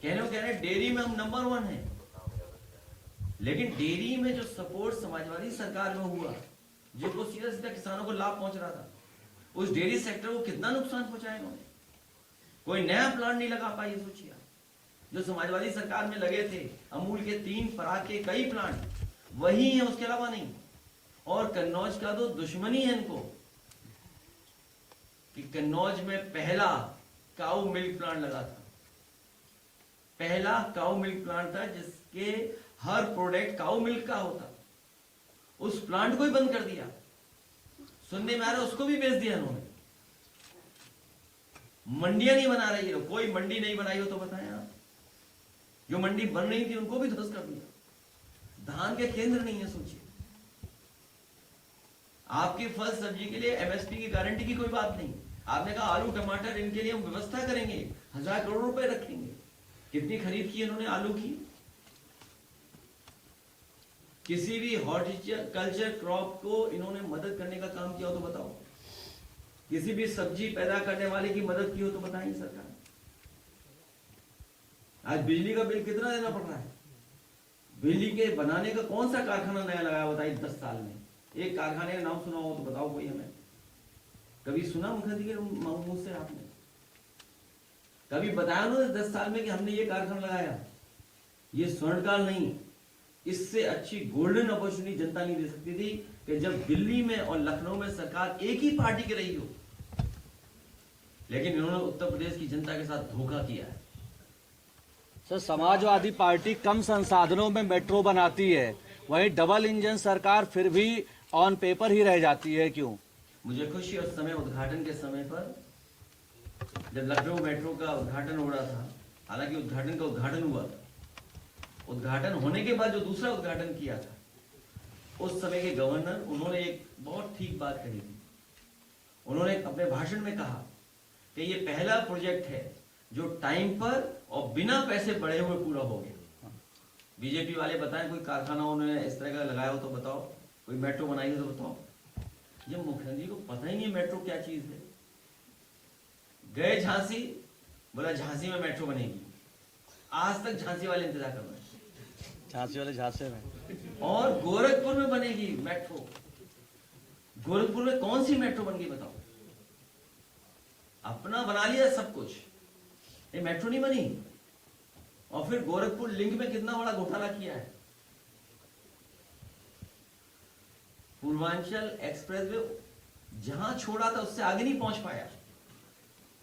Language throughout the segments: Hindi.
कह रहे हैं डेयरी में हम नंबर 1 हैं, लेकिन डेयरी में जो सपोर्ट समाजवादी सरकार में हुआ, जिसको सीधा सीधा किसानों को लाभ पहुंच रहा था, उस डेयरी सेक्टर को कितना नुकसान पहुंचाया इन्होंने। कोई नया प्लांट नहीं लगा पाई। सोचिए, जो समाजवादी सरकार में लगे थे, अमूल के 3 पराग के कई प्लांट वही है, उसके अलावा नहीं। और कन्नौज का तो दुश्मनी है इनको, कि कन्नौज में पहला काऊ मिल्क प्लांट लगा था, पहला काऊ मिल्क प्लांट था जिसके हर प्रोडक्ट काऊ मिल्क का होता। उस प्लांट को ही बंद कर दिया। सुनने में आ रहा है उसको भी बेच दिया इन्होंने। मंडियां नहीं बना रही है, कोई मंडी नहीं बनाई हो तो बताएं आप। जो मंडी बन रही थी उनको भी ध्वस्त कर दिया। धान के केंद्र नहीं है। सोचिए, आपकी फल सब्जी के लिए एमएसपी की गारंटी की कोई बात नहीं। आपने कहा आलू टमाटर इनके लिए हम व्यवस्था करेंगे, 1000 करोड़ रुपए रखेंगे। कितनी खरीद की इन्होंने आलू की? किसी भी हॉर्टिकल्चर क्रॉप को इन्होंने मदद करने का काम किया हो तो बताओ। किसी भी सब्जी पैदा करने वाले की मदद की हो तो बताएं सरकार। आज बिजली का बिल कितना देना पड़ रहा है? बिजली के बनाने का कौन सा कारखाना नया लगाया बताइए 10 साल में? एक कारखाने का नाम सुना हो तो बताओ कोई हमें। कभी सुना मुखर्जी के मुंह से आपने? कभी बताया उन्होंने 10 साल में कि हमने ये कारखाना लगाया? ये स्वर्णकाल नहीं, इससे अच्छी गोल्डन अपॉर्चुनिटी जनता नहीं दे सकती थी कि जब दिल्ली में और लखनऊ में सरकार एक ही पार्टी की रही हो। लेकिन इन्होंने उत्तर प्रदेश की जनता के साथ धोखा किया है। सर, समाजवादी पार्टी कम संसाधनों में मेट्रो बनाती है, वहीं डबल इंजन सरकार फिर भी ऑन पेपर ही रह जाती है, क्यों? मुझे खुशी उस समय उद्घाटन के समय पर जब लखनऊ मेट्रो का उद्घाटन हो रहा था, हालांकि उद्घाटन हुआ था, उद्घाटन होने के बाद जो दूसरा उद्घाटन किया था, उस समय के गवर्नर, उन्होंने एक बहुत ठीक बात कही थी। उन्होंने अपने भाषण में कहा कि ये पहला प्रोजेक्ट है जो टाइम पर और बिना पैसे बढ़े हुए पूरा हो गया। बीजेपी वाले बताएं कोई कारखाना उन्होंने इस तरह का लगाया हो तो बताओ, कोई मेट्रो बनाई हो तो बताओ। जब मुखर्जी को पता ही नहीं मेट्रो क्या चीज है। गए झांसी, बोला झांसी में मेट्रो बनेगी। आज तक झांसी वाले इंतजार कर रहे हैं, झांसी वाले झांसे में। और गोरखपुर में बनेगी मेट्रो। गोरखपुर में कौन सी मेट्रो बन गई बताओ? अपना बना लिया सब कुछ, ये मेट्रो नहीं बनी। और फिर गोरखपुर लिंक में कितना बड़ा घोटाला किया है। पूर्वांचल एक्सप्रेस वे जहां छोड़ा था उससे आगे नहीं पहुंच पाया।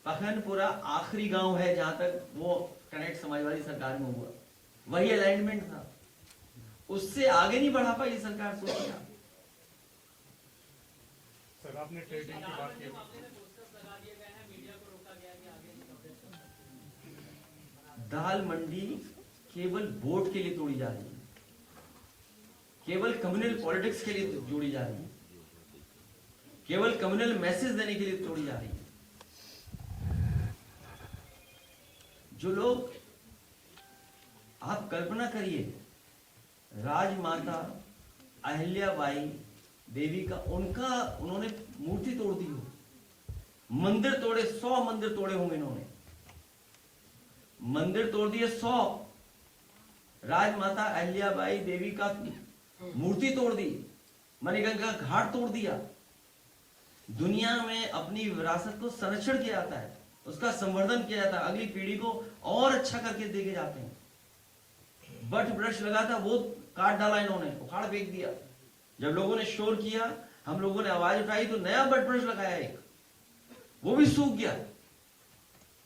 पखनपुरा आखिरी गांव है जहां तक वो कनेक्ट समाजवादी सरकार में हुआ, वही अलाइनमेंट था, उससे आगे नहीं बढ़ा पाई सरकार। सोचिए सर, आपने ट्रेडिंग की बात की। दाल मंडी केवल वोट के लिए तोड़ी जा रही है, केवल कम्युनल पॉलिटिक्स के लिए जोड़ी जा रही है, केवल कम्युनल मैसेज देने के लिए तोड़ी जा रही है। जो लोग, आप कल्पना करिए, राजमाता अहिल्याबाई देवी का उन्होंने मूर्ति तोड़ दी हो, मंदिर तोड़े, 100 मंदिर तोड़े होंगे इन्होंने, मंदिर तोड़ दिए 100। राजमाता अहिल्याबाई देवी का मूर्ति तोड़ दी, मणिगंगा घाट तोड़ दिया। दुनिया में अपनी विरासत को संरक्षण किया जाता है, उसका संवर्धन किया जाता है, अगली पीढ़ी को और अच्छा करके देके जाते हैं। बट ब्रश लगा था वो काट डाला इन्होंने, उखाड़ फेंक दिया। जब लोगों ने शोर किया, हम लोगों ने आवाज उठाई तो नया बट ब्रश लगाया एक, वो भी सूख गया।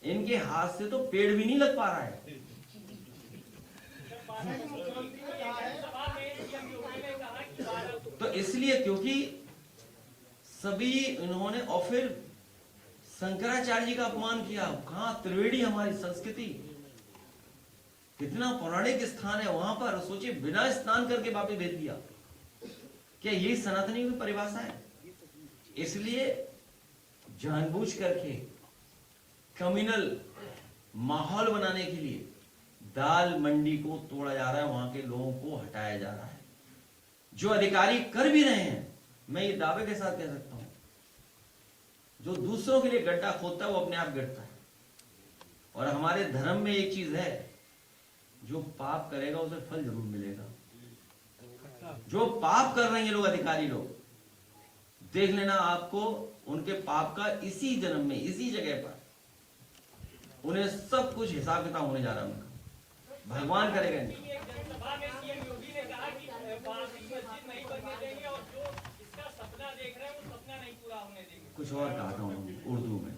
इनके हाथ से तो पेड़ भी नहीं लग पा रहा है। तो इसलिए क्योंकि सभी इन्होंने, और फिर शंकराचार्य जी का अपमान किया। कहां त्रिवेणी, हमारी संस्कृति कितना पौराणिक स्थान है वहां पर, सोचिए बिना स्नान करके वापस भेज दिया। क्या यही सनातनी की परिभाषा है? इसलिए जानबूझ करके कम्युनल माहौल बनाने के लिए दाल मंडी को तोड़ा जा रहा है, वहां के लोगों को हटाया जा रहा है। जो अधिकारी कर भी रहे हैं, मैं ये दावे के साथ कह सकता हूं, जो दूसरों के लिए गड्ढा खोदता है वो अपने आप गिरता है। और हमारे धर्म में एक चीज है जो पाप करेगा उसे फल जरूर मिलेगा। जो पाप कर रहे हैं ये लोग, अधिकारी लोग, देख लेना आपको उनके पाप का इसी जन्म में, इसी जगह पर उन्हें सब कुछ हिसाब किताब होने जा रहा है उनका। भगवान करेगा नहीं। सभा में सीएम योगी ने कहा कि बाबरी मस्जिद नहीं बनने देंगे और जो इसका सपना देख रहे हैं वो सपना नहीं पूरा होने देंगे। कुछ और कहा था उन्होंने उर्दू में।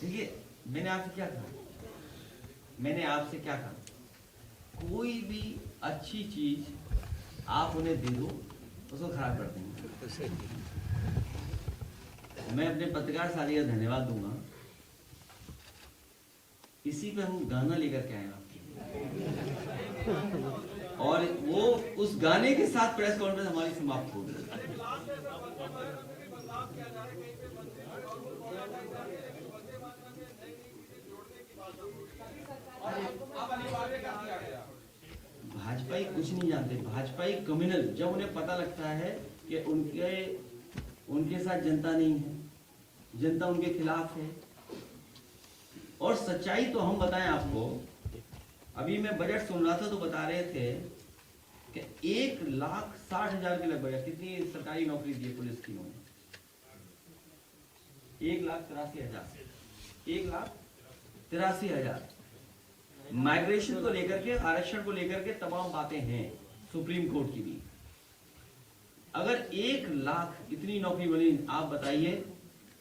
देखिए, मैंने आपसे क्या कहा, मैंने आपसे क्या कहा, कोई भी अच्छी चीज आप उन्हें दे दो उसको खराब कर देंगे। मैं अपने पत्रकार साथी का धन्यवाद दूंगा। इसी पे हम गाना लेकर के आए आपके, और वो उस गाने के साथ प्रेस कॉन्फ्रेंस हमारी समाप्त हो गई। भाजपाई कुछ नहीं जानते। भाजपाई कम्युनल, जब उन्हें पता लगता है कि उनके साथ जनता नहीं है, जनता उनके खिलाफ है। और सच्चाई तो हम बताएं आपको, अभी मैं बजट सुन रहा था तो बता रहे थे कि 1,60,000 के लगभग कितनी सरकारी नौकरी दी पुलिस की उन्होंने, 1,83,000, 1,83,000। माइग्रेशन को लेकर के, आरक्षण को लेकर के तमाम बातें हैं सुप्रीम कोर्ट की भी। अगर 1 लाख इतनी नौकरी बनी, आप बताइए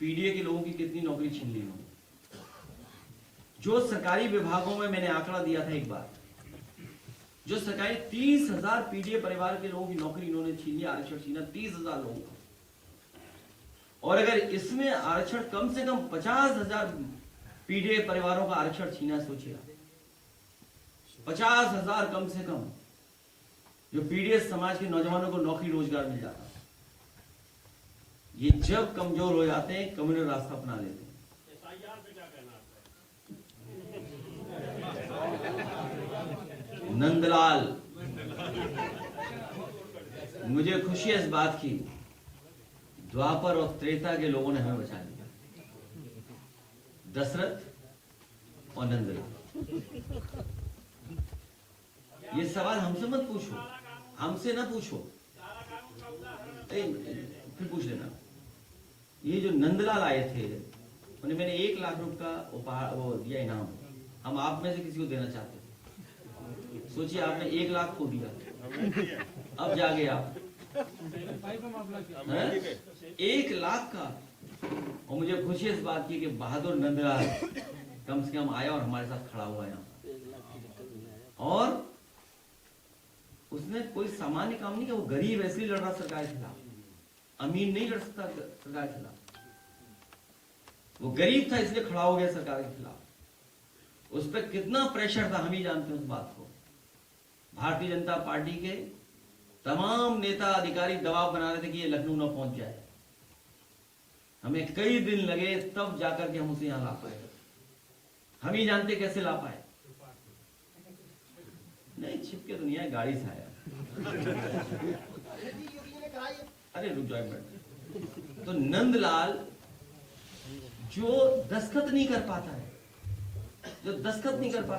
पीडीए के लोगों की कितनी नौकरी छीन ली उन्होंने। जो सरकारी विभागों में मैंने आंकड़ा दिया था एक बार, जो सरकारी 30,000 पीडीए परिवार के लोगों की नौकरी इन्होंने छीन ली, आरक्षण छीना 30,000 लोगों का। और अगर इसमें आरक्षण कम से कम 50,000 पीडीए परिवारों का आरक्षण छीना, सोचिए 50,000 कम से कम जो पीडीएस समाज के नौजवानों को नौकरी रोजगार मिल जाता। ये जब कमजोर हो जाते हैं, कम्युनल रास्ता अपना लेते हैं। नंदलाल, मुझे खुशी है इस बात की, द्वापर और त्रेता के लोगों ने हमें बचा लिया, दशरथ और नंदलाल। ये सवाल हमसे मत पूछो, हमसे ना पूछो, फिर पूछ लेना। ये जो नंदलाल आए थे, उन्हें मैंने 1 लाख रुपए का उपहार वो दिया, इनाम। हम आप में से किसी को देना चाहते थे। सोचिए, आपने 1 लाख खो दिया, अब जागे आप 1 लाख का। और मुझे खुशी इस बात की कि बहादुर नंदलाल कम से कम आया और हमारे साथ खड़ा हुआ यहाँ। और उसने कोई सामान्य काम नहीं किया, वो गरीब ऐसे ही लड़ रहा सरकार के खिलाफ, अमीर नहीं लड़ सकता सरकार के खिलाफ। वो गरीब था इसलिए खड़ा हो गया सरकार के खिलाफ। उस पर कितना प्रेशर था हम ही जानते हैं उस बात को। भारतीय जनता पार्टी के तमाम नेता अधिकारी दबाव बना रहे थे कि ये लखनऊ न पहुंच जाए। हमें कई दिन लगे तब जाकर के हम उसे यहां ला पाए। हम ही जानते कैसे ला पाए। नहीं, छिपके तो नहीं आया, गाड़ी से आया। अरे रुक जाओ एक मिनट। तो नंदलाल जो दस्तखत नहीं कर पाता है, जो दस्तखत नहीं कर पाता